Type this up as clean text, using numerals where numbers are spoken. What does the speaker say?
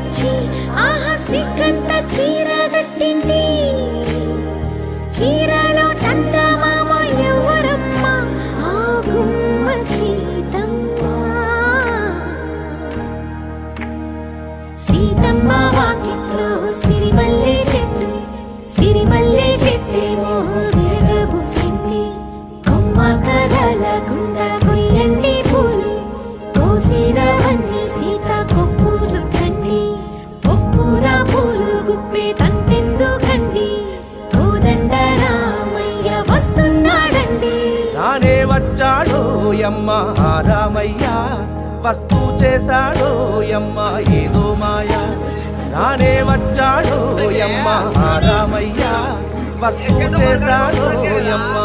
వచ్చి ఆహా సిగ్గంత చీర కట్టింది. చీరలో చందమామ ఎవరమ్మ, ఆ గుమ్మ సీతమ్మ. సీతమ్మ వాకిట్లో సిరిమల్లె చెట్టు, సిరిమల్లె చెట్టేమో విరగబూసింది. కొమ్మ కదలకుండా కొయ్యండి పూలు, కోసిరవన్నీ సీత కొప్పు చుట్టండి. కొప్పున పూలు గుప్పే తంతెందుకండి, కోదండ రామయ్య వస్తున్నాడండి. రానే వచ్చాడో యమ్మ ఆ రామయ్య, వస్తూ చేశాడో యమ్మ ఏదో మాయ. రానే వచ్చాడో యమ్మ ఆ రామయ్య, వస్తూ చేశాడో యమ్మ